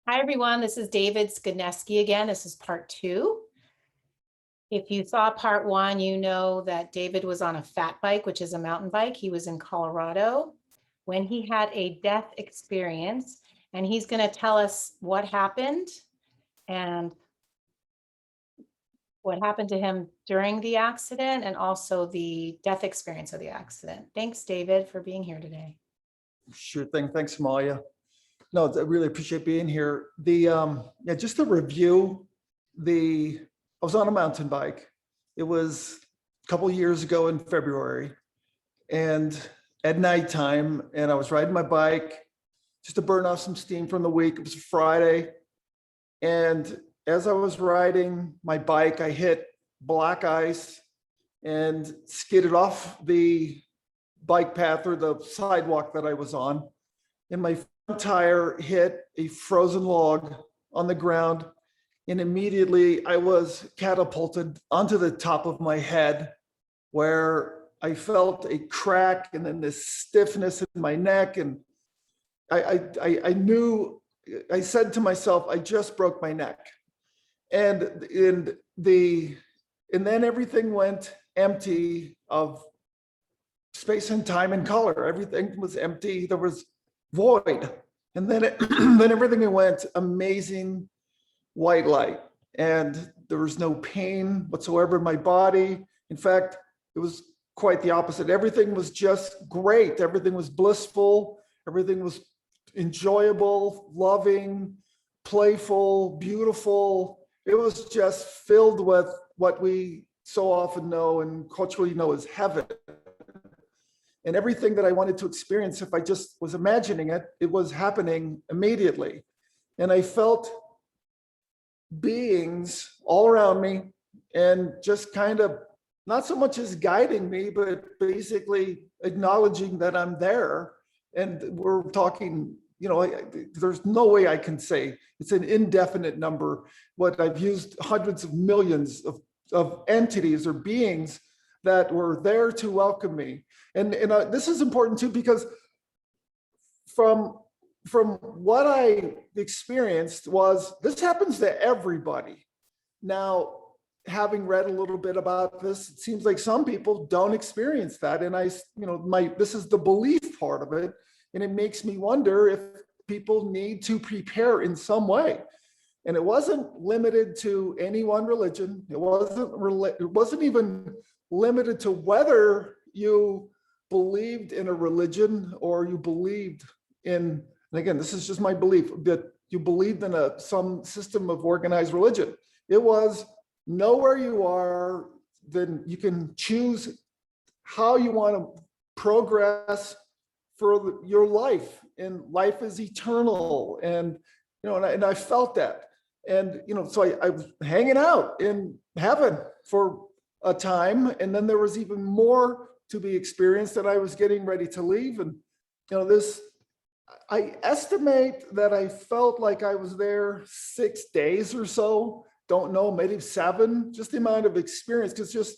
Hi, everyone. This is David Skineski again. This is part 2. If you saw part 1, you know that David was on a fat bike, which is a mountain bike. He was in Colorado when he had a death experience, and he's going to tell us what happened and what happened to him during the accident and also the death experience of the accident. Thanks, David, for being here today. Sure thing. Thanks, Amalia. No, I really appreciate being here. Yeah, just to review, I was on a mountain bike. It was a couple of years ago in February, and at nighttime, and I was riding my bike just to burn off some steam from the week. It was Friday, and as I was riding my bike, I hit black ice and skidded off the bike path or the sidewalk that I was on, and my front tire hit a frozen log on the ground, and immediately I was catapulted onto the top of my head, where I felt a crack and then this stiffness in my neck, and I knew, I said to myself, I just broke my neck, and then everything went empty of space and time and color. Everything was empty. There was void. And then then everything went amazing white light. And there was no pain whatsoever in my body. In fact, it was quite the opposite. Everything was just great. Everything was blissful. Everything was enjoyable, loving, playful, beautiful. It was just filled with what we so often know and culturally know as heaven. And everything that I wanted to experience, if I just was imagining it, it was happening immediately. And I felt beings all around me and just kind of not so much as guiding me, but basically acknowledging that I'm there. And we're talking, there's no way I can say it's an indefinite number. What I've used hundreds of millions of entities or beings that were there to welcome me. And this is important too, because from what I experienced was this happens to everybody. Now, having read a little bit about this, it seems like some people don't experience that. And this is the belief part of it. And it makes me wonder if people need to prepare in some way. And it wasn't limited to any one religion. It wasn't even limited to whether you believed in a religion or you believed in, and again, this is just my belief, that you believed in some system of organized religion. It was know where you are, then you can choose how you want to progress for your life, and life is eternal. And and I felt that, and so I was hanging out in heaven for a time, and then there was even more to be experienced, and I was getting ready to leave. And I estimate that I felt like I was there 6 days or so, don't know, maybe 7, just the amount of experience, because just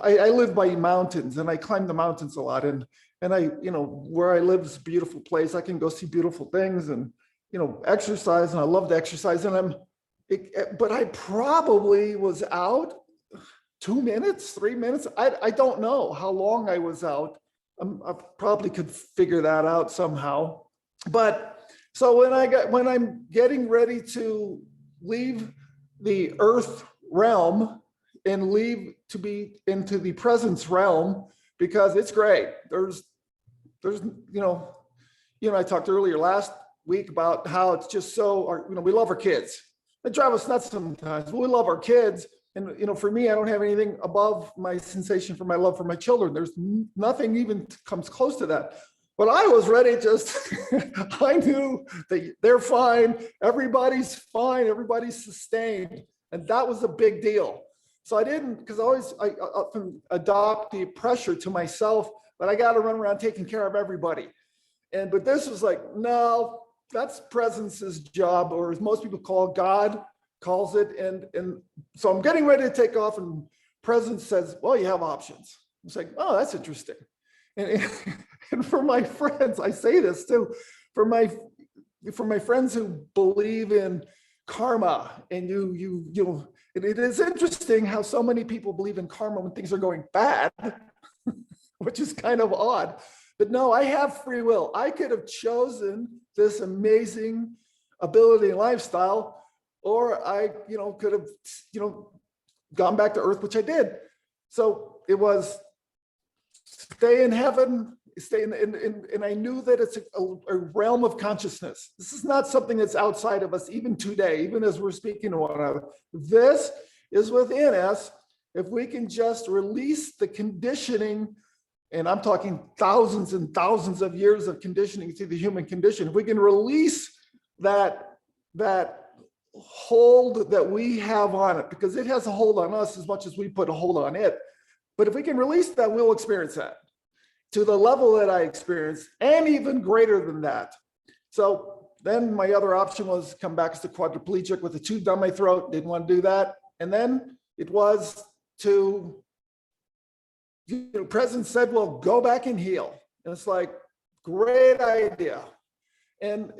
I live by mountains and I climb the mountains a lot, and I, where I live is a beautiful place. I can go see beautiful things and exercise, and I love to exercise, and but I probably was out 2 minutes, 3 minutes. I don't know how long I was out. I probably could figure that out somehow. But so when I'm getting ready to leave the earth realm and leave to be into the presence realm, because it's great. There's I talked earlier last week about how it's just so, we love our kids. They drive us nuts sometimes, but we love our kids. And, for me, I don't have anything above my sensation for my love for my children. There's nothing even comes close to that. But I was ready, I knew that they're fine. Everybody's fine. Everybody's sustained. And that was a big deal. So I didn't, because I often adopt the pressure to myself, but I got to run around taking care of everybody. But this was like, no, that's presence's job, or as most people call God calls it. And so I'm getting ready to take off, and presence says, well, you have options. It's like, oh, that's interesting. And for my friends, I say this too, for my for my friends who believe in karma, and you know, it is interesting how so many people believe in karma when things are going bad, which is kind of odd. But no, I have free will. I could have chosen this amazing ability and lifestyle, or I, you know, could have, you know, gone back to earth, which I did. So it was stay in heaven, stay in, and I knew that it's a realm of consciousness. This is not something that's outside of us, even today, even as we're speaking to one another. This is within us. If we can just release the conditioning, and I'm talking thousands and thousands of years of conditioning to the human condition, if we can release that hold that we have on it, because it has a hold on us as much as we put a hold on it. But if we can release that, we'll experience that to the level that I experienced, and even greater than that. So then my other option was come back as a quadriplegic with a tube down my throat. Didn't want to do that. And then it was to, you know, President said, well, go back and heal. And it's like, great idea. And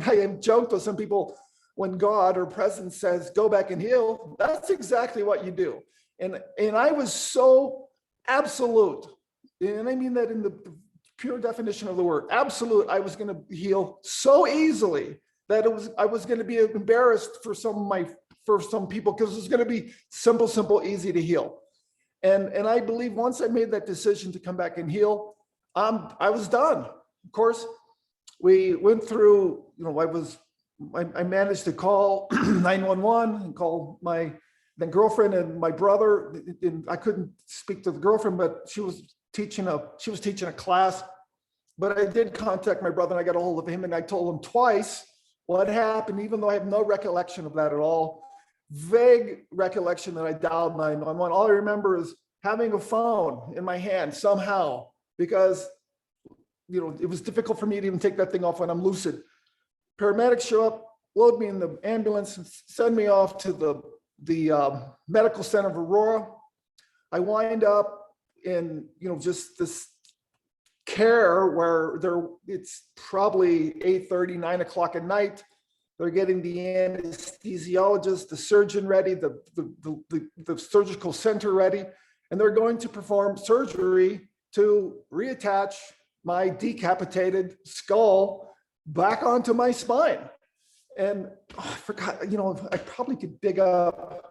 I have joked with some people, when God or President says, go back and heal, that's exactly what you do. And I was so absolute, and I mean that in the pure definition of the word, absolute. I was going to heal so easily that I was going to be embarrassed for some people, because it was going to be simple, easy to heal. And I believe once I made that decision to come back and heal, I was done. Of course, we went through, you know, I managed to call 911 and call my then girlfriend and my brother. And I couldn't speak to the girlfriend, but she was teaching a class. But I did contact my brother, and I got a hold of him, and I told him twice what happened, even though I have no recollection of that at all. Vague recollection that I dialed 911. All I remember is having a phone in my hand somehow, because, you know, it was difficult for me to even take that thing off when I'm lucid. Paramedics show up, load me in the ambulance, and send me off to the medical center of Aurora. I wind up in, you know, just this care where it's probably 8:30, 9 o'clock at night. They're getting the anesthesiologist, the surgeon ready, the surgical center ready, and they're going to perform surgery to reattach my decapitated skull back onto my spine. And I forgot, you know, I probably could dig up,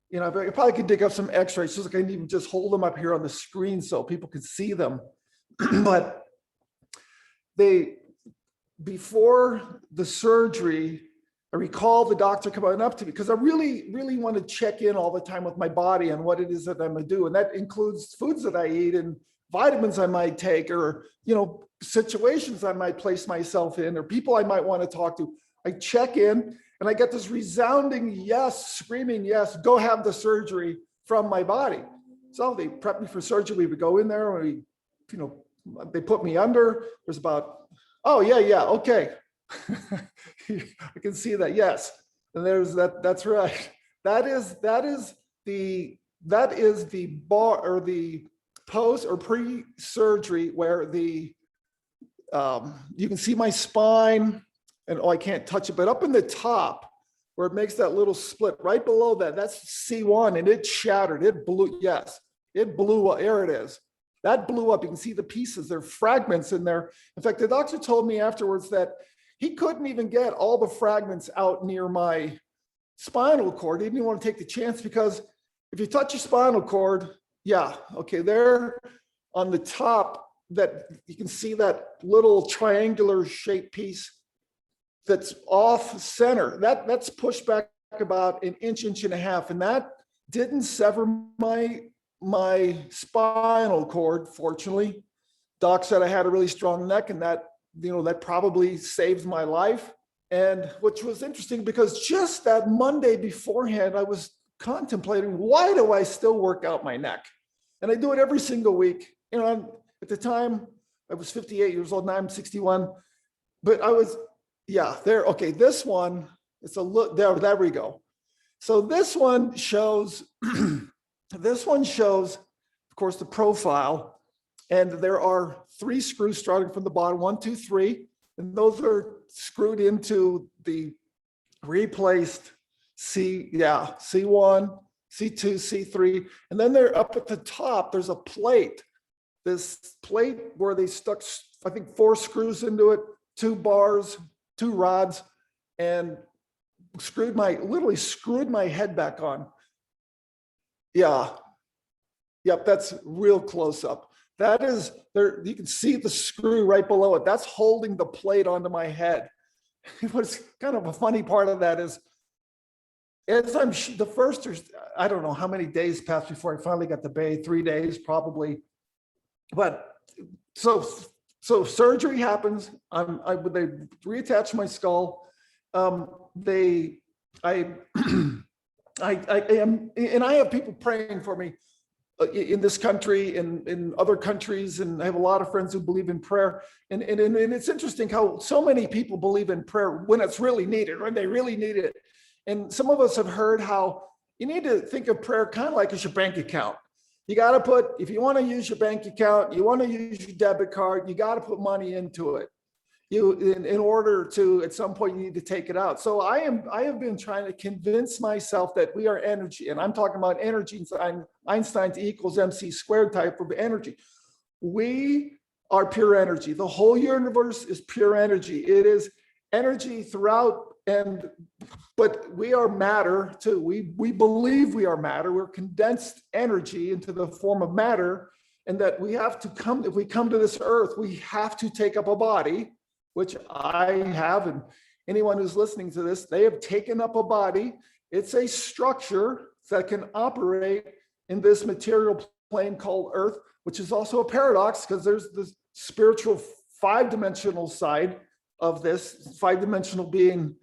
you know, I probably could dig up some x-rays, just like I can even just hold them up here on the screen so people could see them. But before the surgery, I recall the doctor coming up to me, because I really want to check in all the time with my body and what it is that I'm going to do. And that includes foods that I eat and vitamins I might take, or, you know, situations I might place myself in, or people I might want to talk to. I check in and I get this resounding yes, screaming yes, go have the surgery from my body. So they prep me for surgery. We would go in there, and you know, they put me under. There's about, oh yeah, okay. I can see that, yes. And there's that, that's right. That is the bar, or the post or pre-surgery, where you can see my spine, and oh, I can't touch it, but up in the top where it makes that little split right below that, that's C1, and it shattered. It blew, yes, it blew up. There it is. That blew up. You can see the pieces. There are fragments in there. In fact, the doctor told me afterwards that he couldn't even get all the fragments out near my spinal cord. He didn't want to take the chance, because if you touch your spinal cord, yeah, okay, there on the top, that you can see that little triangular shaped piece that's off center. That's pushed back about an inch and a half, and that didn't sever my spinal cord. Fortunately, doc said I had a really strong neck, and that, you know, that probably saved my life. And which was interesting, because just that Monday beforehand, I was contemplating, why do I still work out my neck? And I do it every single week. You know, at the time I was 58 years old, now I'm 61, but I was, yeah, there. Okay, this one, it's a look there. There we go. So this one shows, this one shows, of course, the profile, and there are 3 screws starting from the bottom, 1, 2, 3. And those are screwed into the replaced C1, C2, C3. And then they're up at the top, there's a plate. This plate where they stuck, I think, 4 screws into it, 2 bars, 2 rods, and literally screwed my head back on. Yeah. Yep, that's real close up. That is there, you can see the screw right below it. That's holding the plate onto my head. What's kind of a funny part of that is, as I'm the first, I don't know how many days passed before I finally got to bathe, 3 days probably. But so surgery happens. They reattach my skull. I am, and I have people praying for me in this country and in other countries, and I have a lot of friends who believe in prayer. And it's interesting how so many people believe in prayer when it's really needed, when they really need it. And some of us have heard how you need to think of prayer kind of like as your bank account. You got to put, if you want to use your bank account, you want to use your debit card, you got to put money into it. In order to, at some point, you need to take it out. So I have been trying to convince myself that we are energy, and I'm talking about energy, Einstein's E equals MC squared type of energy. We are pure energy. The whole universe is pure energy. It is energy throughout, but we are matter too. We believe we are matter. We're condensed energy into the form of matter, and that we have to come, if we come to this earth, we have to take up a body, which I have, and anyone who's listening to this, they have taken up a body. It's a structure that can operate in this material plane called Earth, which is also a paradox because there's the spiritual 5-dimensional side of this. 5-dimensional being,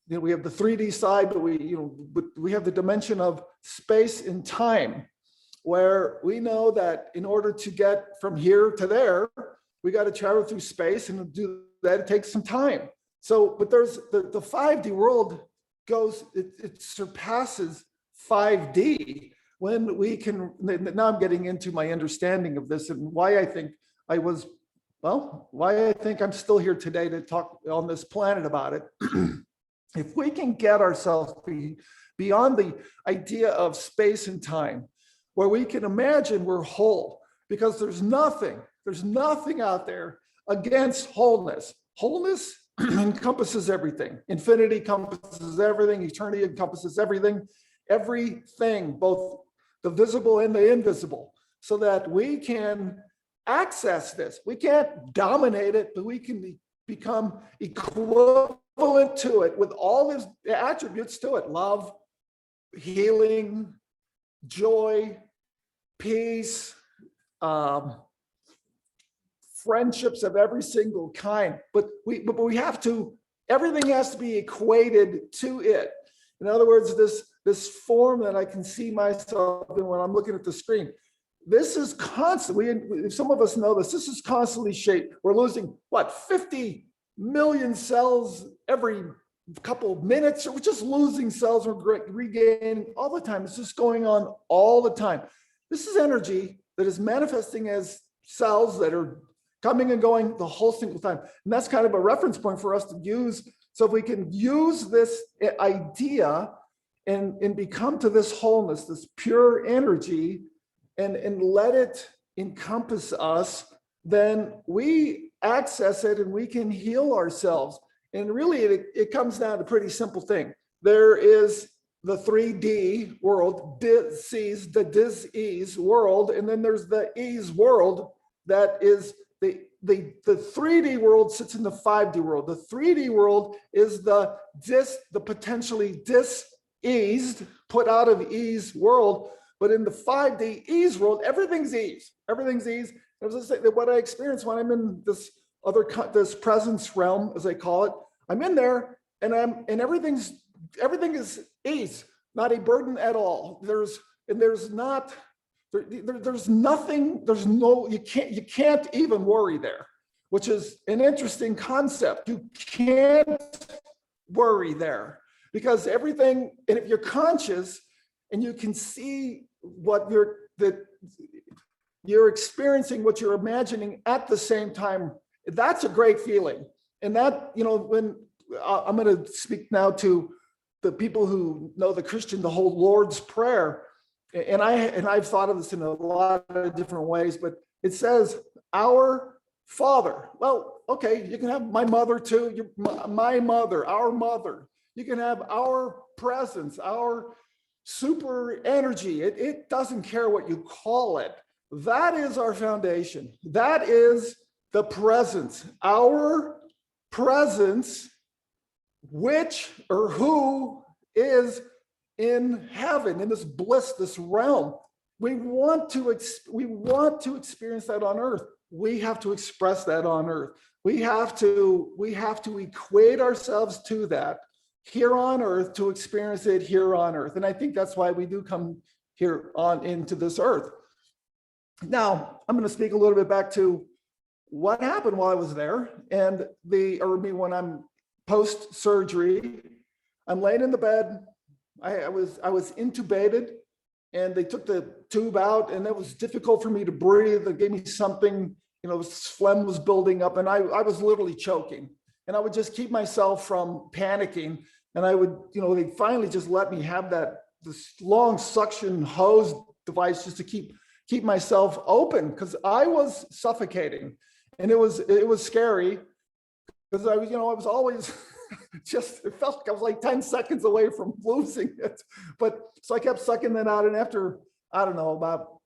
you know, we have the 3D side, but we have the dimension of space and time, where we know that in order to get from here to there, we got to travel through space, and to do that, it takes some time. So, but there's the 5D world goes, it surpasses 5D when we can, now I'm getting into my understanding of this and why I think why I think I'm still here today to talk on this planet about it. If we can get ourselves beyond the idea of space and time, where we can imagine we're whole, because there's nothing out there against wholeness. Wholeness encompasses everything. Infinity encompasses everything. Eternity encompasses everything. Everything, both the visible and the invisible, so that we can access this. We can't dominate it, but we can become equivalent to it with all its attributes to it: love, healing, joy, peace, friendships of every single kind. But we have to, everything has to be equated to it. In other words, this form that I can see myself in when I'm looking at the screen, this is constantly, some of us know this is constantly shaped. We're losing, 50 million cells every couple of minutes, or we're just losing cells, we're regaining all the time. It's just going on all the time. This is energy that is manifesting as cells that are coming and going the whole single time. And that's kind of a reference point for us to use. So if we can use this idea and become to this wholeness, this pure energy, and let it encompass us, then we access it and we can heal ourselves. And really, it comes down to a pretty simple thing. There is the 3D world, the dis-ease world, and then there's the ease world. That is the 3D world sits in the 5D world. The 3D world is the potentially dis-eased, put out of ease world. But in the 5D ease world, everything's ease. Everything's ease. As I say, what I experience when I'm in this presence realm, as I call it, I'm in there, and everything is ease, not a burden at all. There's nothing. You can't even worry there, which is an interesting concept. You can't worry there because everything. And if you're conscious and you can see what you're experiencing, what you're imagining at the same time, that's a great feeling. And that, when I'm going to speak now to the people who know the whole Lord's Prayer. And I've thought of this in a lot of different ways, but it says, our Father. Well, okay, you can have my mother too, my mother, our mother. You can have our presence, our super energy. It doesn't care what you call it. That is our foundation. That is the presence, our presence, which or who is in heaven, in this bliss, this realm. We want to experience that on earth. We have to express that on earth. We have to equate ourselves to that here on earth, to experience it here on earth. And I think that's why we do come here on into this earth. Now, I'm going to speak a little bit back to what happened while I was there, and when I'm post-surgery. I'm laying in the bed. I was intubated, and they took the tube out, and it was difficult for me to breathe. They gave me something, phlegm was building up, and I was literally choking. And I would just keep myself from panicking. And I would, they finally just let me have this long suction hose device just to keep myself open, because I was suffocating. And it was scary, because I was always it felt like I was like 10 seconds away from losing it. But so I kept sucking that out. And after, I don't know, about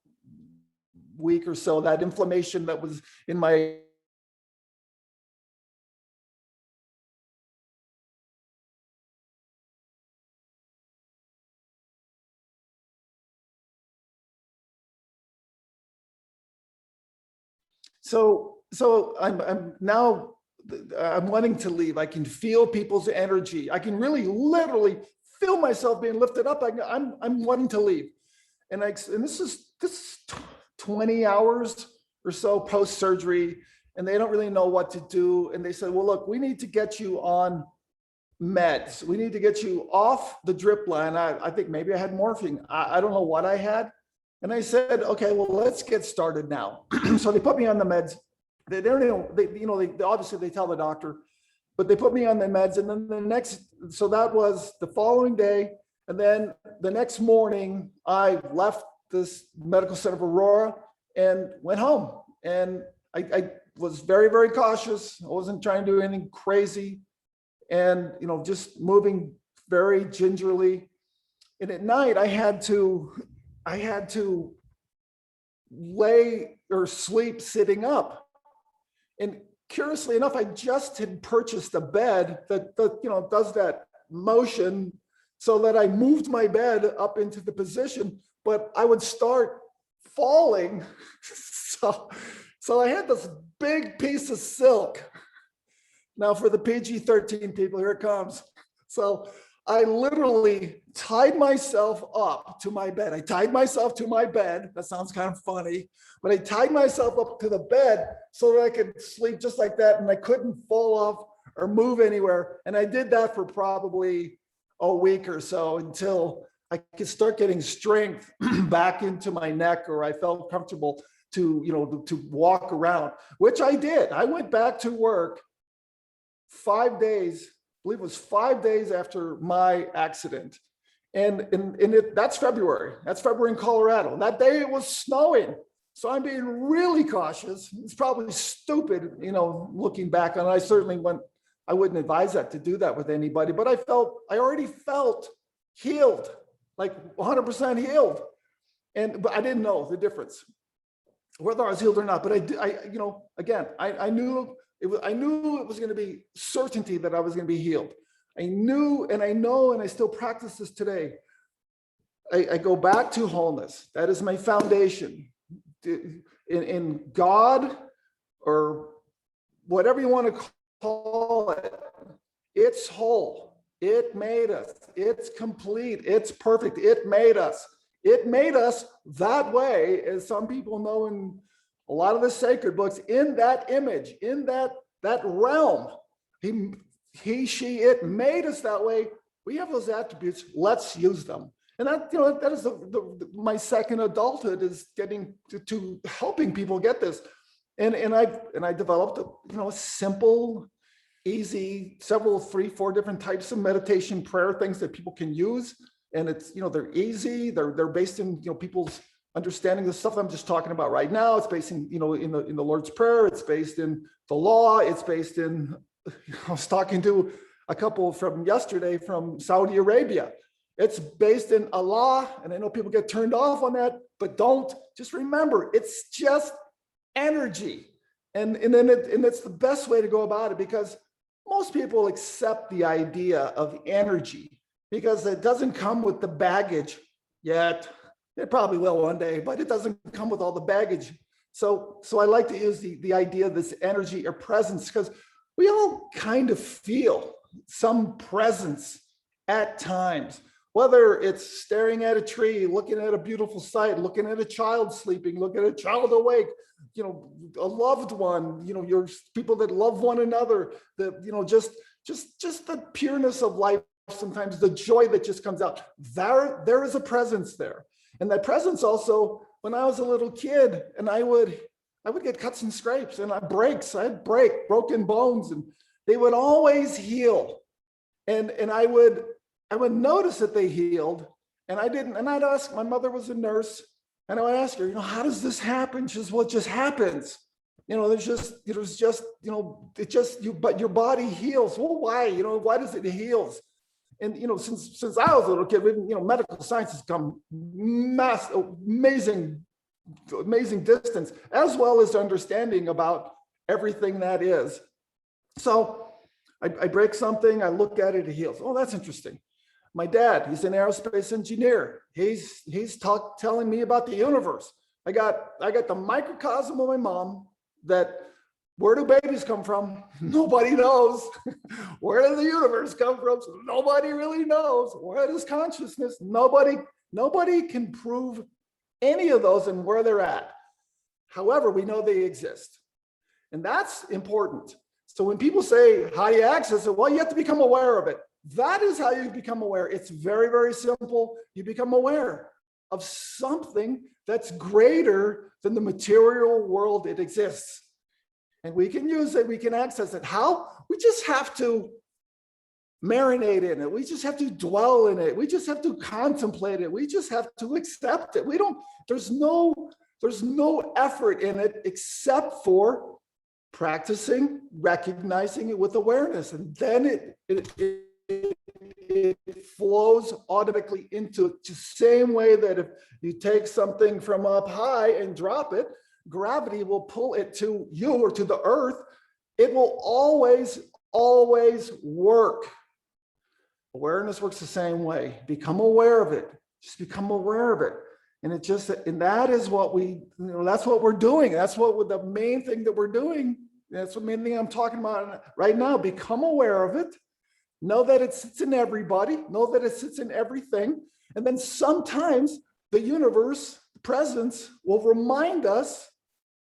a week or so, that inflammation that was in my So I'm now, I'm wanting to leave. I can feel people's energy. I can really literally feel myself being lifted up. I'm wanting to leave. And this is 20 hours or so post-surgery, and they don't really know what to do. And they said, well, look, we need to get you on meds. We need to get you off the drip line. I think maybe I had morphine. I don't know what I had. And I said, okay, well, let's get started now. So they put me on the meds. They obviously they tell the doctor, but they put me on the meds. And then so that was the following day. And then the next morning, I left this medical center of Aurora and went home. And I was very, very cautious. I wasn't trying to do anything crazy, and just moving very gingerly. And at night, I had to lay or sleep sitting up. And curiously enough, I just had purchased a bed that does that motion, so that I moved my bed up into the position, but I would start falling. So I had this big piece of silk. Now for the PG-13 people, here it comes. So I literally tied myself up to my bed. I tied myself to my bed. That sounds kind of funny, but I tied myself up to the bed so that I could sleep just like that, and I couldn't fall off or move anywhere. And I did that for probably a week or so, until I could start getting strength back into my neck, or I felt comfortable to walk around, which I did. I went back to work 5 days, I believe it was 5 days after my accident. And that's February. That's February in Colorado. That day it was snowing. So I'm being really cautious. It's probably stupid, looking back on it. I wouldn't advise that, to do that with anybody, but I already felt healed, like 100% healed. But I didn't know the difference, whether I was healed or not. But I knew it was going to be certainty that I was going to be healed. I knew, and I know, and I still practice this today. I go back to wholeness. That is my foundation. In God, or whatever you want to call it, it's whole. It made us. It's complete. It's perfect. It made us. It made us that way, as some people know in a lot of the sacred books, in that image, in that realm. She, it made us that way. We have those attributes. Let's use them. And that is my second adulthood, is getting to helping people get this. And I developed a simple, easy, several, 3, 4 different types of meditation prayer things that people can use. And it's, they're easy. They're based in, people's understanding the stuff I'm just talking about right now. It's based in, in the Lord's Prayer. It's based in the law. It's based in, I was talking to a couple from yesterday from Saudi Arabia. It's based in Allah. And I know people get turned off on that, but just remember, it's just energy. And it's the best way to go about it, because most people accept the idea of energy because it doesn't come with the baggage yet. It probably will one day, but it doesn't come with all the baggage. So I like to use the idea of this energy or presence, because we all kind of feel some presence at times, whether it's staring at a tree, looking at a beautiful sight, looking at a child sleeping, looking at a child awake, a loved one, your people that love one another, just the pureness of life. Sometimes the joy that just comes out there is a presence there. And that presence also, when I was a little kid and I would get cuts and scrapes and I'd break broken bones, and they would always heal. And I would notice that they healed, and I'd ask, my mother was a nurse, and I would ask her, how does this happen? She says, well, it just happens. But your body heals. Well, why? Why does it heals? And, since I was a little kid, medical science has come amazing distance, as well as understanding about everything that is. So I break something, I look at it, it heals. Oh, that's interesting. My dad, he's an aerospace engineer. He's telling me about the universe. I got the microcosm of my mom, that where do babies come from? Nobody knows. Where does the universe come from? Nobody really knows. Where does consciousness? Nobody can prove any of those and where they're at. However, we know they exist. And that's important. So when people say, how do you access it? Well, you have to become aware of it. That is how you become aware. It's very, very simple. You become aware of something that's greater than the material world it exists. And we can use it, we can access it. How? We just have to marinate in it. We just have to dwell in it. We just have to contemplate it. We just have to accept it. There's no effort in it except for practicing, recognizing it with awareness. And then it flows automatically into the same way that if you take something from up high and drop it, gravity will pull it to you or to the earth. It will always work. Awareness works the same way. Become aware of it. Just become aware of it. And that is what that's what we're doing. That's the main thing that we're doing. That's the main thing I'm talking about right now. Become aware of it. Know that it sits in everybody. Know that it sits in everything. And then sometimes the universe, presence, will remind us,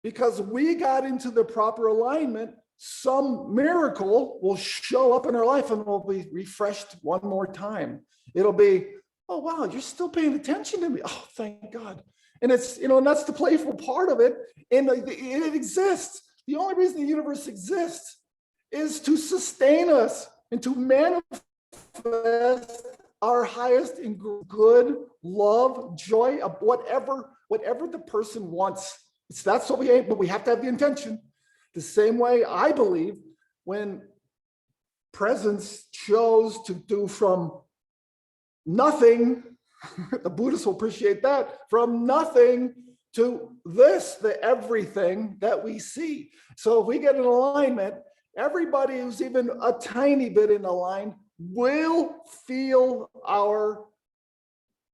because we got into the proper alignment, some miracle will show up in our life and we'll be refreshed one more time. It'll be, oh, wow, you're still paying attention to me. Oh, thank God. And it's, and that's the playful part of it. And it exists. The only reason the universe exists is to sustain us and to manifest our highest in good, love, joy, of whatever the person wants. That's what we aim, but we have to have the intention. The same way I believe when presence chose to do from nothing, the Buddhists will appreciate that, from nothing to this, the everything that we see. So if we get in alignment, everybody who's even a tiny bit in line will feel our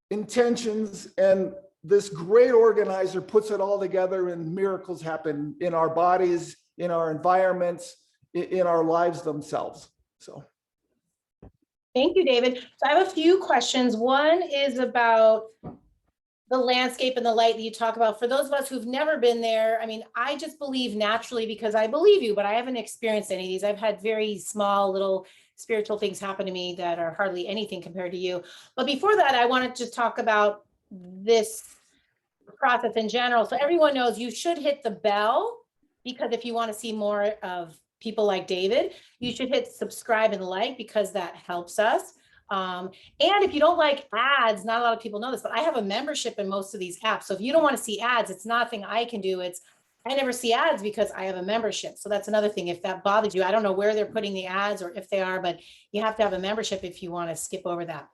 intentions, and this great organizer puts it all together and miracles happen in our bodies, in our environments, in our lives themselves. So. Thank you, David. So I have a few questions. One is about the landscape and the light that you talk about. For those of us who've never been there, I mean, I just believe naturally because I believe you, but I haven't experienced any of these. I've had very small little spiritual things happen to me that are hardly anything compared to you. But before that, I wanted to talk about this process in general. So everyone knows you should hit the bell, because if you want to see more of people like David, you should hit subscribe and like, because that helps us. And if you don't like ads, not a lot of people know this, but I have a membership in most of these apps. So if you don't want to see ads, it's nothing I can do. I never see ads because I have a membership. So that's another thing. If that bothers you, I don't know where they're putting the ads or if they are, but you have to have a membership if you want to skip over that.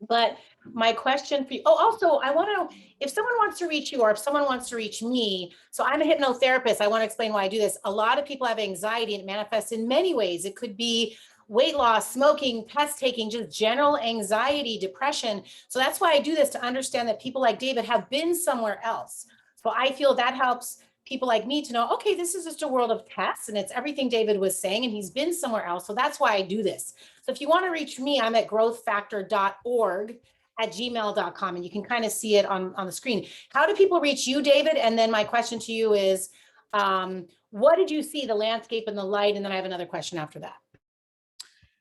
But my question for you, oh, also, I want to know if someone wants to reach you or if someone wants to reach me. So I'm a hypnotherapist. I want to explain why I do this. A lot of people have anxiety and it manifests in many ways. It could be weight loss, smoking, test taking, just general anxiety, depression. So that's why I do this, to understand that people like David have been somewhere else. So I feel that helps people like me to know, okay, this is just a world of tests and it's everything David was saying and he's been somewhere else. So that's why I do this. So if you want to reach me, I'm at growthfactor.org@gmail.com, and you can kind of see it on the screen. How do people reach you, David? And then my question to you is, what did you see, the landscape and the light? And then I have another question after that.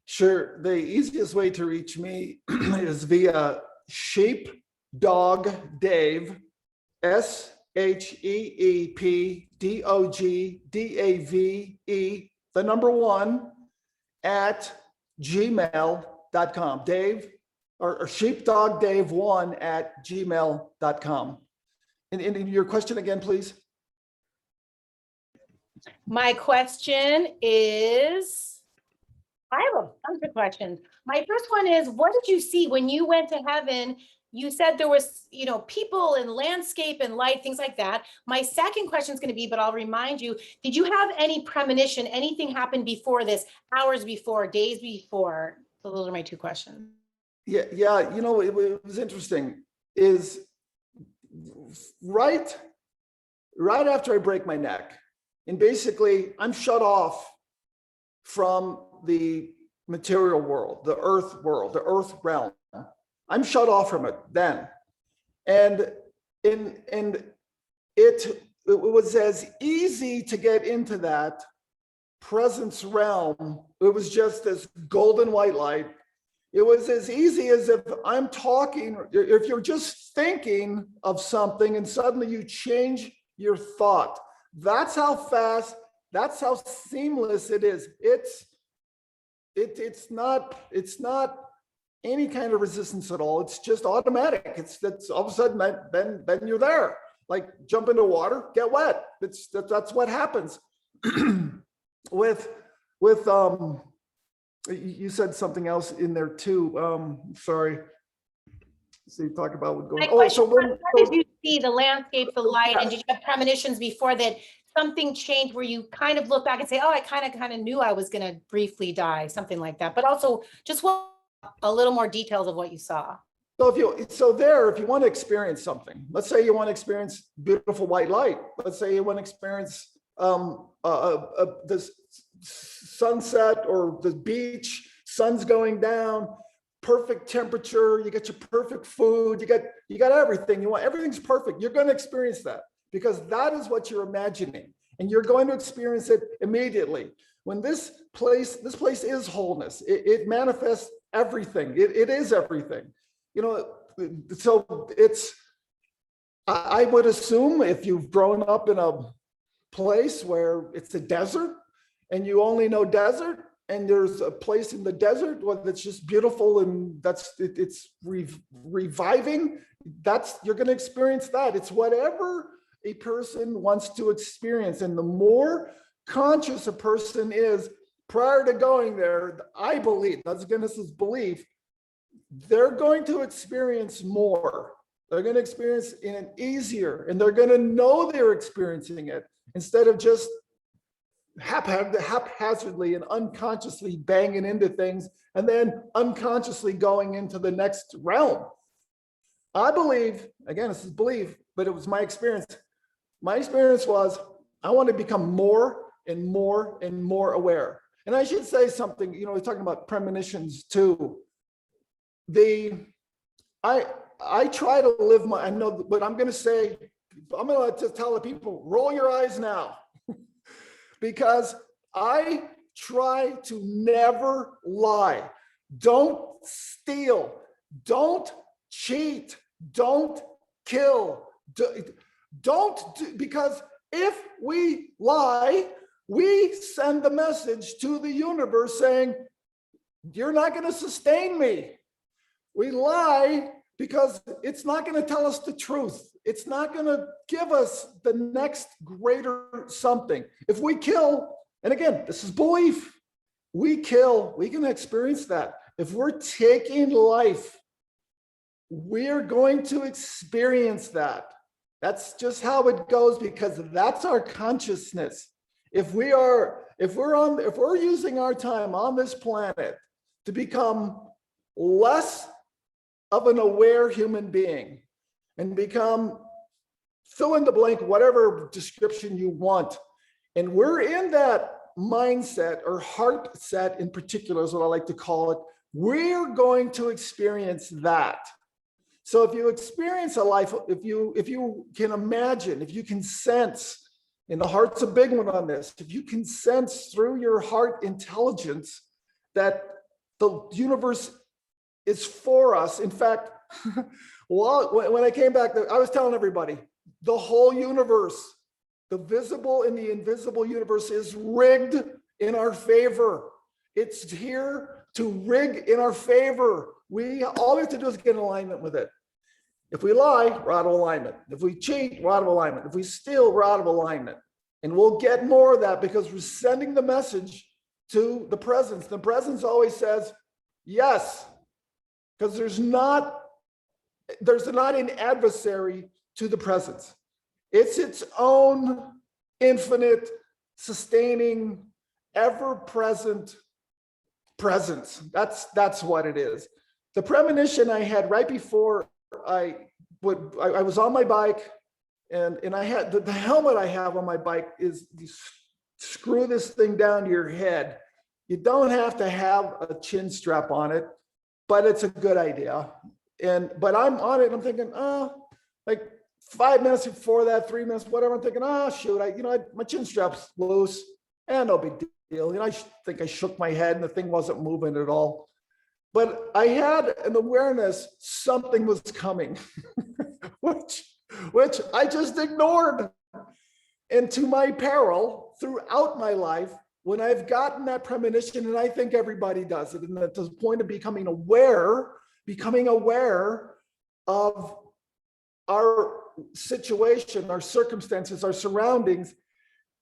Sure. The easiest way to reach me is via Sheepdog Dave, SHEEPDOGDAVE, the number 1, at gmail.com. Dave, or sheepdogdave1@gmail.com. And your question again, please. My question is, I have a bunch of questions. My first one is, what did you see when you went to heaven? You said there was, people and landscape and light, things like that. My second question is going to be, but I'll remind you, did you have any premonition? Anything happened before this, hours before, days before? So those are my two questions. Yeah. It was interesting is right after I break my neck, and basically I'm shut off from the material world, the earth realm. I'm shut off from it then. And it was as easy to get into that presence realm. It was just this golden white light. It was as easy as if I'm talking, if you're just thinking of something and suddenly you change your thought. That's how fast, that's how seamless it is. It's not any kind of resistance at all. It's just automatic. It's all of a sudden then you're there. Like jump into water, get wet. That's what happens. with you said something else in there too. Sorry. So you talk about what's going on. Oh, so when did you see the landscape, the light, and did you have premonitions before that something changed where you kind of look back and say, oh, I kind of knew I was going to briefly die, something like that? But also just a little more details of what you saw. So if you want to experience something, let's say you want to experience beautiful white light. Let's say you want to experience the sunset or the beach, sun's going down, perfect temperature, you get your perfect food, you got everything you want, everything's perfect. You're going to experience that because that is what you're imagining, and you're going to experience it immediately. When this place is wholeness, it manifests everything. It is everything. So I would assume if you've grown up in a place where it's a desert and you only know desert, and there's a place in the desert that's just beautiful and it's reviving, you're going to experience that. It's whatever a person wants to experience. And the more conscious a person is prior to going there, I believe, that's Guinness's belief, they're going to experience more. They're going to experience in an easier, and they're going to know they're experiencing it instead of just haphazardly and unconsciously banging into things and then unconsciously going into the next realm. I believe, again, this is belief, but it was my experience. My experience was I want to become more and more and more aware. And I should say something, we're talking about premonitions too. I try to live I know, but I'm going to tell the people, roll your eyes now. Because I try to never lie. Don't steal. Don't cheat. Don't kill. Don't, because if we lie, we send the message to the universe saying, you're not going to sustain me. We lie because it's not going to tell us the truth. It's not going to give us the next greater something. If we kill, and again, this is belief, we kill, we can experience that. If we're taking life, we're going to experience that. That's just how it goes, because that's our consciousness. If we're using our time on this planet to become less of an aware human being and become fill in the blank, whatever description you want, and we're in that mindset, or heart set in particular is what I like to call it, we're going to experience that. So if you experience a life, if you can imagine, if you can sense, and the heart's a big one on this, if you can sense through your heart intelligence that the universe is for us. In fact, when I came back, I was telling everybody, the whole universe, the visible and the invisible universe is rigged in our favor. It's here to rig in our favor. All we have to do is get in alignment with it. If we lie, we're out of alignment. If we cheat, we're out of alignment. If we steal, we're out of alignment. And we'll get more of that because we're sending the message to the presence. The presence always says yes, because there's not an adversary to the presence. It's its own infinite, sustaining, ever-present presence. That's what it is. The premonition I had right before I was on my bike, and I had the helmet I have on my bike is you screw this thing down to your head. You don't have to have a chin strap on it, but it's a good idea. But I'm on it and I'm thinking, like 5 minutes before that, 3 minutes, whatever, I'm thinking, shoot, my chin strap's loose, and no big deal. I think I shook my head and the thing wasn't moving at all. But I had an awareness something was coming, which I just ignored. And to my peril, throughout my life, when I've gotten that premonition, and I think everybody does it, and at the point of becoming aware of our situation, our circumstances, our surroundings,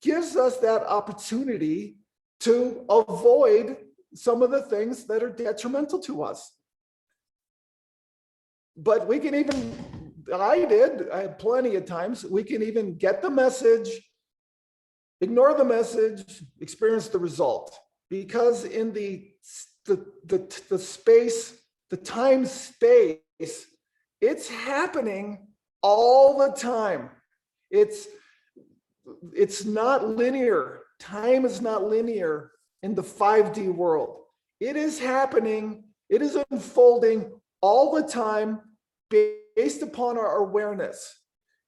gives us that opportunity to avoid some of the things that are detrimental to us. But we can even, I had plenty of times, we can even get the message, ignore the message, experience the result. Because in the space, the time space, it's happening all the time. It's not linear. Time is not linear in the 5D world. It is happening, it is unfolding all the time based upon our awareness.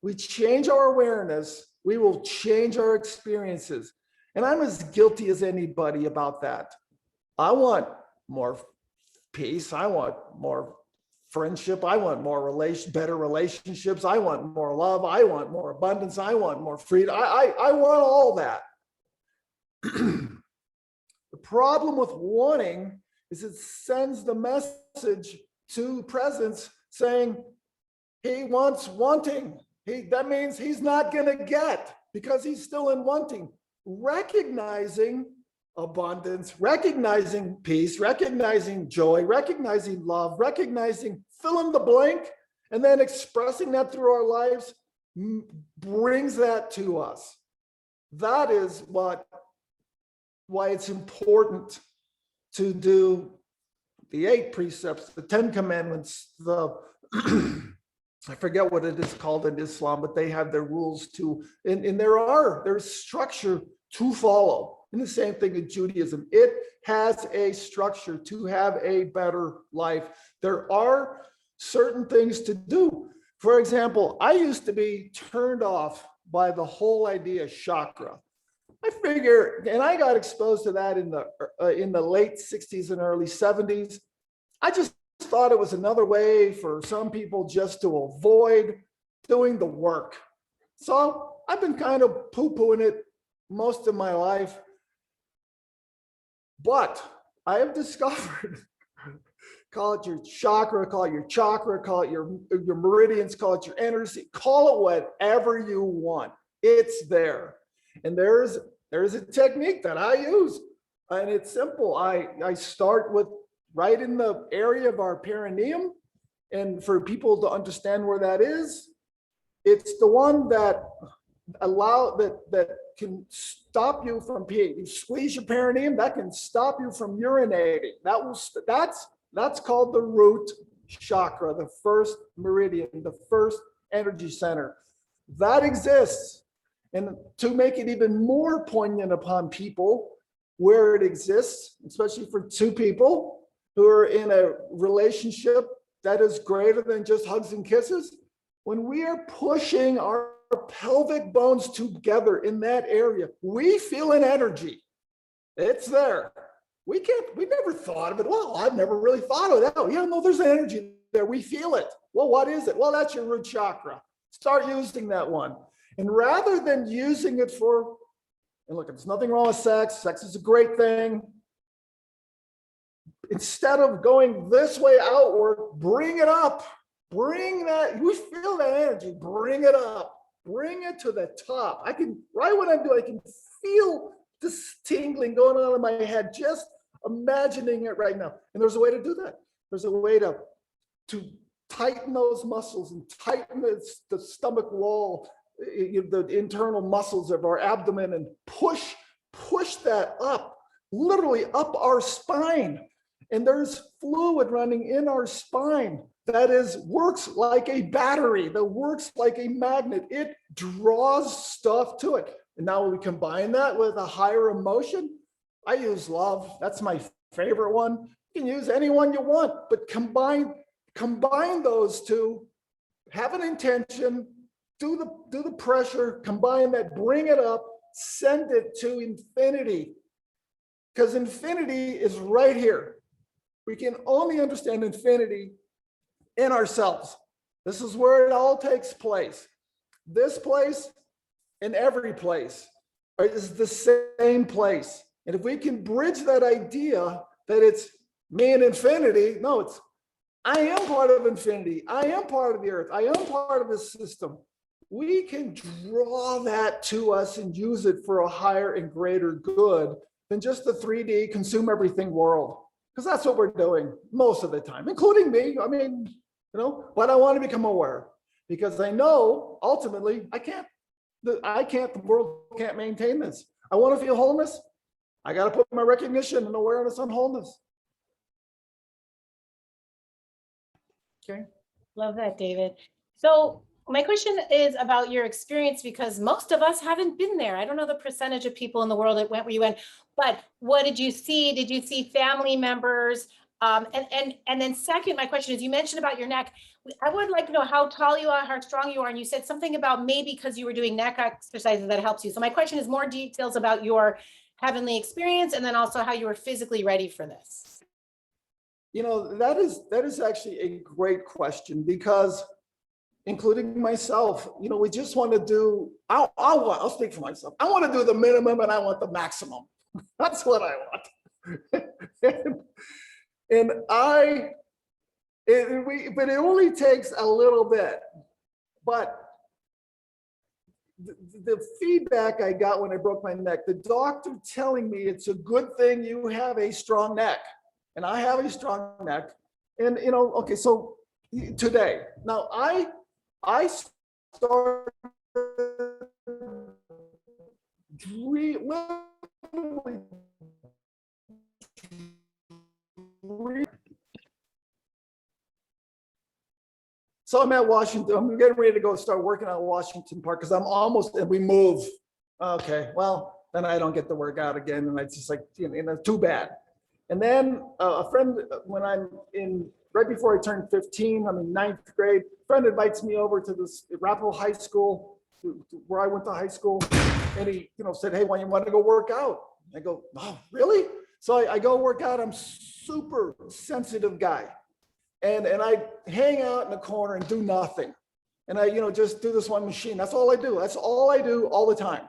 We change our awareness, we will change our experiences. And I'm as guilty as anybody about that. I want more peace, I want more friendship, I want better relationships, I want more love, I want more abundance, I want more freedom, I want all that. The problem with wanting is it sends the message to presence saying he wants wanting. That means he's not going to get because he's still in wanting. Recognizing abundance, recognizing peace, recognizing joy, recognizing love, recognizing fill in the blank, and then expressing that through our lives brings that to us. That is why it's important to do the 8 precepts, the 10 commandments, I forget what it is called in Islam, but they have their rules too. And there's structure to follow. And the same thing in Judaism. It has a structure to have a better life. There are certain things to do. For example, I used to be turned off by the whole idea of chakra. I figure, and I got exposed to that in the late 60s and early 70s. I just thought it was another way for some people just to avoid doing the work. So I've been kind of poo-pooing it most of my life. But I have discovered, call it your chakra, call it your meridians, call it your energy, call it whatever you want. It's there. And there's a technique that I use, and it's simple. I start with right in the area of our perineum. And for people to understand where that is, it's the one that that can stop you from peeing. You squeeze your perineum, that can stop you from urinating. That's called the root chakra, the first meridian, the first energy center. That exists. And to make it even more poignant upon people where it exists, especially for two people who are in a relationship that is greater than just hugs and kisses, when we are pushing our pelvic bones together in that area, we feel an energy. It's there. We never thought of it. Well, I've never really thought of that. Yeah, no, there's an energy there. We feel it. Well, what is it? Well, that's your root chakra. Start using that one. And rather than using it for, and look, there's nothing wrong with sex. Sex is a great thing. Instead of going this way outward, bring it up. Bring that, we feel that energy, bring it up, bring it to the top. Right when I'm doing, I can feel this tingling going on in my head, just imagining it right now. And there's a way to do that. There's a way to tighten those muscles and tighten the stomach wall, the internal muscles of our abdomen, and push that up, literally up our spine. And there's fluid running in our spine that works like a battery, that works like a magnet. It draws stuff to it. And now we combine that with a higher emotion. I use love. That's my favorite one. You can use any one you want, but combine those two, have an intention, do the pressure, combine that, bring it up, send it to infinity. Because infinity is right here. We can only understand infinity in ourselves. This is where it all takes place. This place and every place is the same place. And if we can bridge that idea that it's me and infinity, no, it's I am part of infinity. I am part of the earth. I am part of this system. We can draw that to us and use it for a higher and greater good than just the 3D consume everything world. Because that's what we're doing most of the time, including me. I mean, but I want to become aware because I know ultimately the world can't maintain this. I want to feel wholeness. I got to put my recognition and awareness on wholeness. Okay. Love that, David. So my question is about your experience, because most of us haven't been there. I don't know the percentage of people in the world that went where you went, but what did you see? Did you see family members? And then second, my question is, you mentioned about your neck. I would like to know how tall you are, how strong you are. And you said something about maybe because you were doing neck exercises that helps you. So my question is more details about your heavenly experience, and then also how you were physically ready for this. That is actually a great question, because including myself, we just want to do, I'll speak for myself. I want to do the minimum and I want the maximum. That's what I want. But it only takes a little bit. But the feedback I got when I broke my neck, the doctor telling me it's a good thing you have a strong neck. And I have a strong neck. And, okay, so today, now I started so I'm at Washington. I'm getting ready to go start working on Washington Park because I'm almost, and we move. Okay, well, then I don't get to work out again. And it's just like, too bad. And then a friend, when I'm right before I turned 15, I'm in 9th grade, a friend invites me over to this Arapahoe High School, where I went to high school. And he, said, hey, why you want to go work out? I go, oh, really? So I go work out. I'm super sensitive guy. And I hang out in the corner and do nothing. And I, just do this one machine. That's all I do. That's all I do all the time.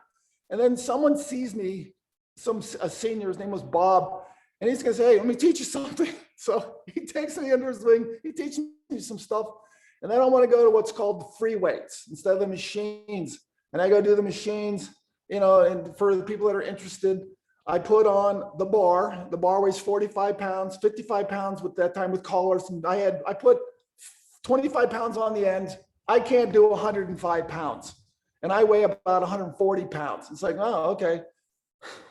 And then someone sees me, a senior, his name was Bob, and he's gonna say, hey, let me teach you something. So he takes me under his wing, he teaches me some stuff. And then I want to go to what's called free weights instead of the machines. And I go do the machines, you know, and for the people that are interested, I put on the bar. The bar weighs 45 pounds, 55 pounds with that time with collars. And I put 25 pounds on the end. I can't do 105 pounds. And I weigh about 140 pounds. It's like, oh, okay.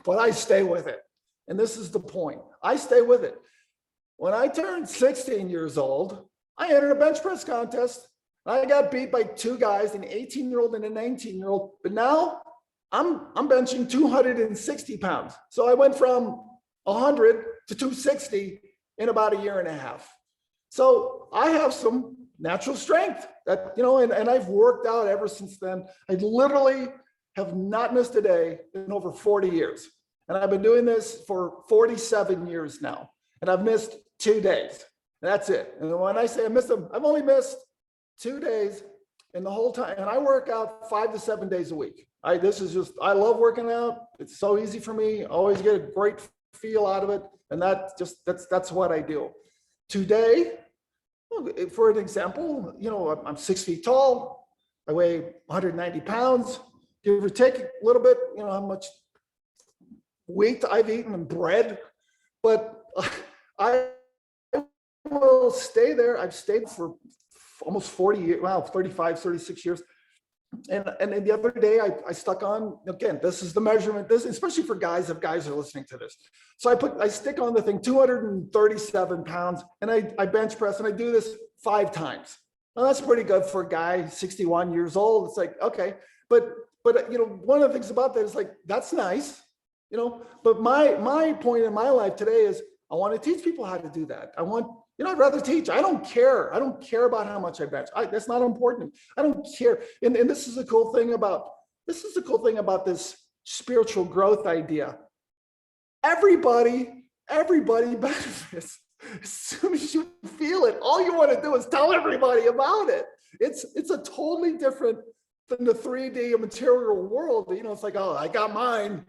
But I stay with it. And this is the point. I stay with it. When I turned 16 years old, I entered a bench press contest. I got beat by two guys, an 18-year-old and a 19-year-old. But now I'm benching 260 pounds. So I went from 100 to 260 in about a year and a half. So I have some natural strength that, you know, and I've worked out ever since then. I literally have not missed a day in over 40 years. And I've been doing this for 47 years now. And I've missed 2 days. That's it. And when I say I missed them, I've only missed 2 days in the whole time. And I work out 5 to 7 days a week. I love working out. It's so easy for me. I always get a great feel out of it. And that's what I do. Today, for an example, you know, I'm 6 feet tall. I weigh 190 pounds, give or take a little bit, you know, how much wheat I've eaten and bread, but I will stay there. I've stayed for almost 40 years, well, 35, 36 years. And then the other day I stuck on, again, this is the measurement, this, especially for guys, if guys are listening to this. So I stick on the thing, 237 pounds, and I bench press, and I do this 5 times. Well, that's pretty good for a guy, 61 years old. It's like, okay, but you know, one of the things about that is like, that's nice, you know, but my point in my life today is I want to teach people how to do that. You know, I'd rather teach. I don't care. I don't care about how much I bench. That's not important. I don't care. And this is the cool thing about this spiritual growth idea. Everybody benefits. As soon as you feel it, all you want to do is tell everybody about it. It's a totally different than the 3D material world. You know, it's like, oh, I got mine.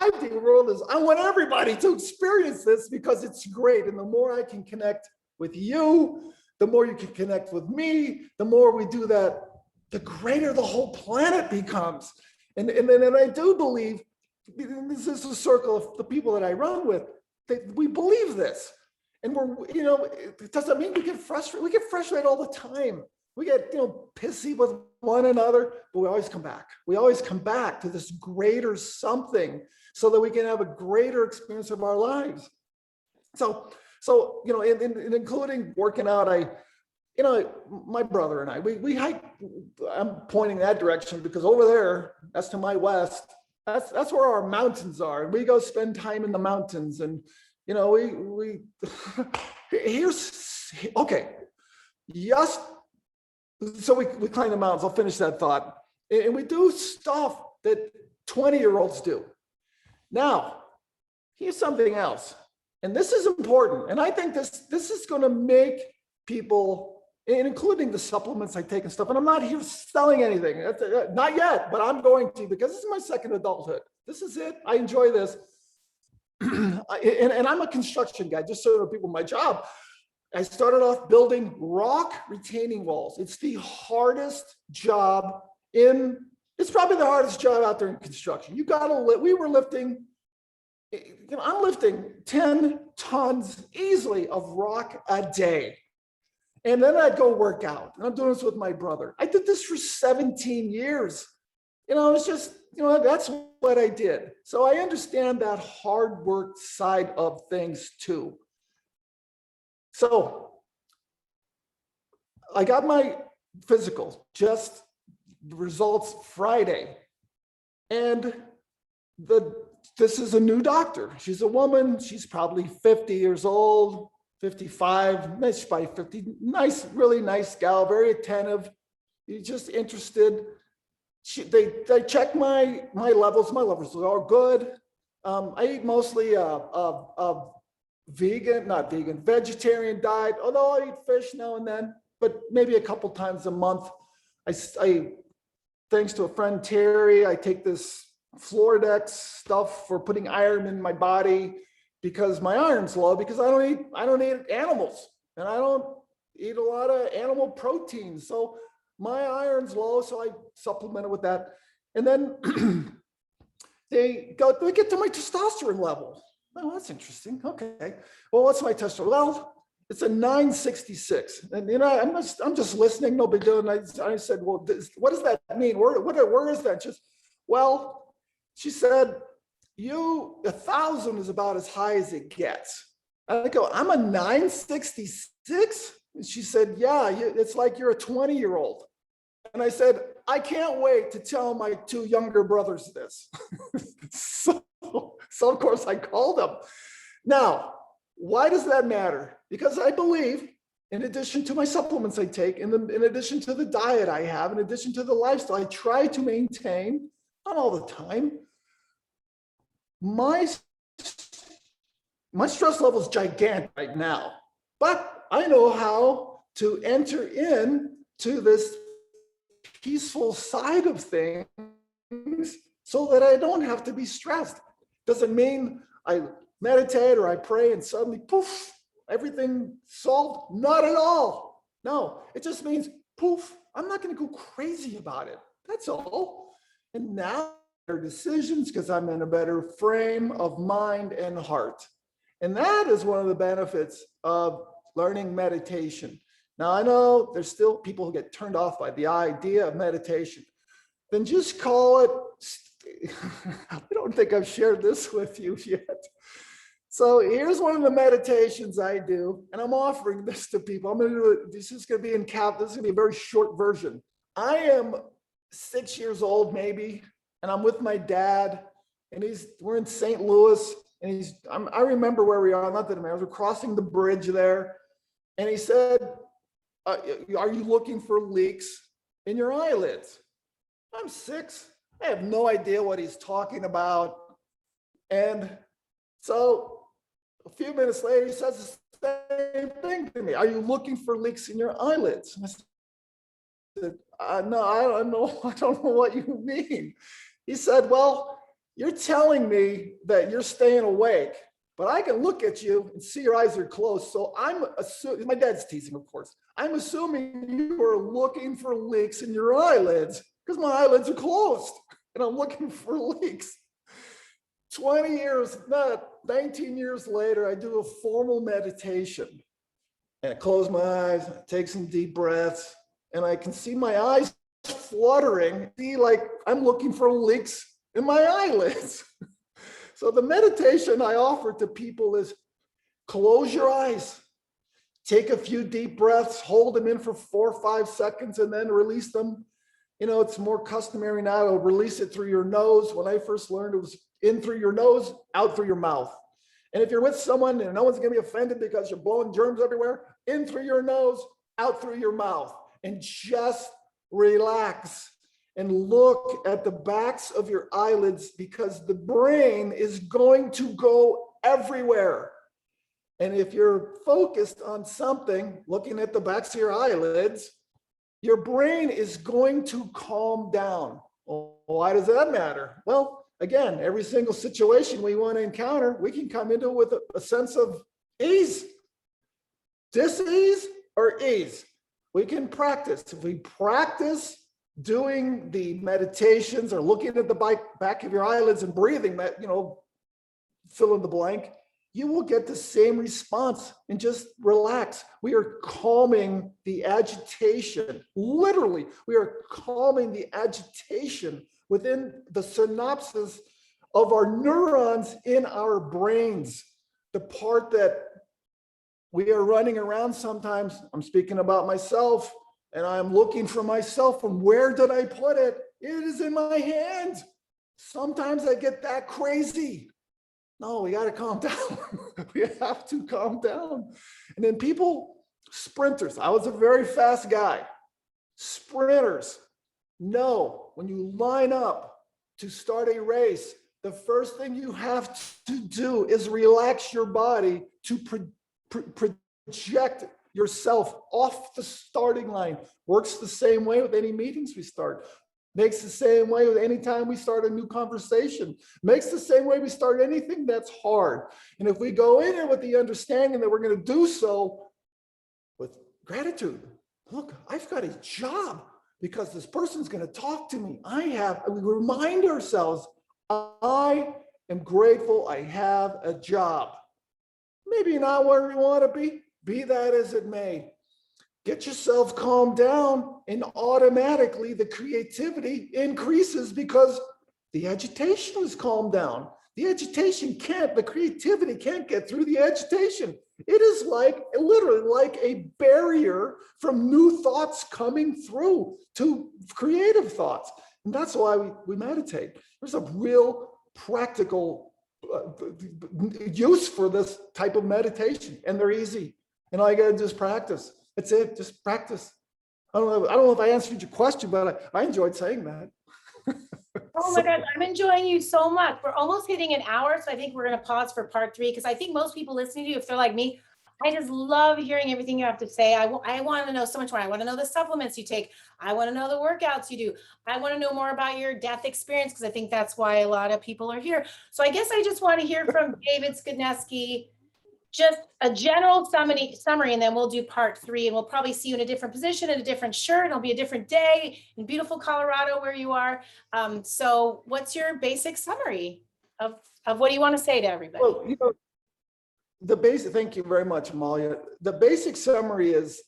5D world is, I want everybody to experience this because it's great. And the more I can connect with you, the more you can connect with me, the more we do that, the greater the whole planet becomes. And I do believe, this is a circle of the people that I run with, that we believe this. And we're, you know, it doesn't mean we get frustrated. We get frustrated all the time. We get, you know, pissy with one another, but we always come back. We always come back to this greater something so that we can have a greater experience of our lives. So you know, and including working out, you know, my brother and I, we hike. I'm pointing that direction because over there, that's to my west. That's where our mountains are, and we go spend time in the mountains. And you know, we here's okay. Yes. So we climb the mountains. I'll finish that thought. And we do stuff that 20-year-olds do. Now, here's something else. And this is important. And I think this is going to make people, including the supplements I take and stuff. And I'm not here selling anything. Not yet, but I'm going to, because this is my second adulthood. This is it. I enjoy this. And I'm a construction guy, just so you know, people, my job. I started off building rock retaining walls. It's the hardest job it's probably the hardest job out there in construction. We were lifting, you know, I'm lifting 10 tons easily of rock a day. And then I'd go work out. And I'm doing this with my brother. I did this for 17 years. You know, it's just, you know, that's what I did. So I understand that hard work side of things too. So I got my physical, just the results Friday. And this is a new doctor. She's a woman. She's probably 50 years old, 55, she's probably 50. Nice, really nice gal, very attentive. You're just interested. They check my levels. My levels are good. I eat mostly vegetarian diet, although I eat fish now and then, but maybe a couple times a month. I thanks to a friend, Terry, I take this Floordex stuff for putting iron in my body because my iron's low, because I don't eat animals, and I don't eat a lot of animal protein. So my iron's low, so I supplement it with that. And then they get to my testosterone level. Oh, that's interesting. Okay. Well, what's my testosterone? Well, it's a 966. And I'm just listening, no big deal. And I said, well, what does that mean? Where is that? Well, she said, 1,000 is about as high as it gets. I go, I'm a 966? And she said, yeah, it's like you're a 20-year-old. And I said, I can't wait to tell my 2 younger brothers this. So of course I called them. Now, why does that matter? Because I believe, in addition to my supplements I take, in addition to the diet I have, in addition to the lifestyle I try to maintain, not all the time, my stress level is gigantic right now. But I know how to enter into this peaceful side of things so that I don't have to be stressed. Doesn't mean I meditate or I pray and suddenly poof, everything solved. Not at all. No, it just means poof, I'm not going to go crazy about it. That's all. And now there are decisions because I'm in a better frame of mind and heart. And that is one of the benefits of learning meditation. Now, I know there's still people who get turned off by the idea of meditation. Then just call it, I don't think I've shared this with you yet. So here's one of the meditations I do, and I'm offering this to people. I'm going to do it. This is going to be this is going to be a very short version. I am 6 years old, maybe, and I'm with my dad, and we're in St. Louis, and I remember where we are, not that it matters. We're crossing the bridge there, and he said, are you looking for leaks in your eyelids? I'm 6. I have no idea what he's talking about. And so a few minutes later, he says the same thing to me. Are you looking for leaks in your eyelids? And I said, no, I don't know. I don't know what you mean. He said, well, you're telling me that you're staying awake, but I can look at you and see your eyes are closed. So I'm assuming, my dad's teasing, of course. I'm assuming you are looking for leaks in your eyelids because my eyelids are closed and I'm looking for leaks. 20 years, not 19 years later, I do a formal meditation and I close my eyes, I take some deep breaths, and I can see my eyes fluttering, see like I'm looking for leaks in my eyelids. So the meditation I offer to people is close your eyes, take a few deep breaths, hold them in for 4 or 5 seconds, and then release them. You know, it's more customary now to release it through your nose. When I first learned, it was in through your nose, out through your mouth. And if you're with someone and no one's going to be offended because you're blowing germs everywhere, in through your nose, out through your mouth, and just relax and look at the backs of your eyelids because the brain is going to go everywhere. And if you're focused on something, looking at the backs of your eyelids, your brain is going to calm down. Well, why does that matter? Well, again, every single situation we want to encounter, we can come into it with a sense of ease, dis-ease or ease. We can practice. If we practice doing the meditations or looking at the back of your eyelids and breathing, that, fill in the blank, you will get the same response and just relax. We are calming the agitation. Literally, we are calming the agitation within the synapses of our neurons in our brains. The part that we are running around sometimes, I'm speaking about myself, and I'm looking for myself from where did I put it? It is in my hand. Sometimes I get that crazy. No, we got to calm down. We have to calm down. And then sprinters, I was a very fast guy. Sprinters, no, when you line up to start a race, the first thing you have to do is relax your body to project yourself off the starting line. Works the same way with any meetings we start. Makes the same way with any time we start a new conversation. Makes the same way we start anything that's hard. And if we go in here with the understanding that we're going to do so with gratitude, look, I've got a job because this person's going to talk to me. We remind ourselves, I am grateful I have a job. Maybe not where we want to be that as it may. Get yourself calmed down and automatically the creativity increases because the agitation is calmed down. The creativity can't get through the agitation. It is literally like a barrier from new thoughts coming through to creative thoughts. And that's why we meditate. There's a real practical use for this type of meditation, and they're easy. And all you got to do is practice. That's it. Just practice. I don't know if I answered your question, but I enjoyed saying that. Oh my God, I'm enjoying you so much. We're almost hitting an hour, so I think we're going to pause for part 3 because I think most people listening to you, if they're like me, I just love hearing everything you have to say. I want to know so much more. I want to know the supplements you take. I want to know the workouts you do. I want to know more about your death experience because I think that's why a lot of people are here. So I guess I just want to hear from David Skidneski, just a general summary, and then we'll do part 3, and we'll probably see you in a different position, in a different shirt. It'll be a different day in beautiful Colorado where you are. So what's your basic summary of what you want to say to everybody? Well, thank you very much, Amalia. The basic summary is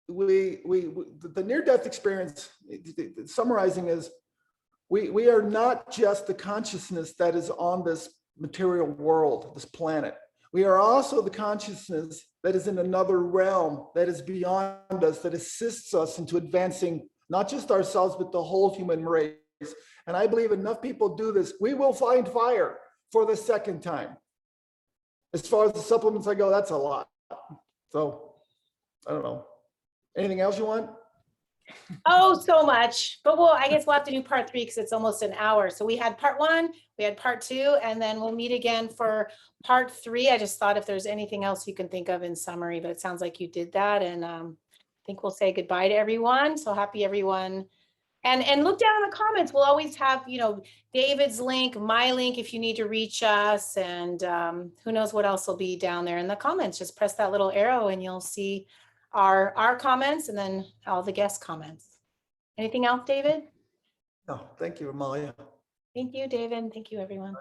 the near-death experience, summarizing is, we are not just the consciousness that is on this material world, this planet. We are also the consciousness that is in another realm, that is beyond us, that assists us into advancing not just ourselves, but the whole human race. And I believe enough people do this, we will find fire for the second time. As far as the supplements I go, that's a lot. So I don't know. Anything else you want? Oh, so much. But I guess we'll have to do part 3 because it's almost an hour. So we had part 1, we had part 2, and then we'll meet again for part 3. I just thought if there's anything else you can think of in summary, but it sounds like you did that. And I think we'll say goodbye to everyone. So happy everyone. And look down in the comments. We'll always have, David's link, my link, if you need to reach us. And who knows what else will be down there in the comments. Just press that little arrow and you'll see our comments and then all the guest comments. Anything else, David? No, thank you, Amalia. Thank you, David. Thank you, everyone.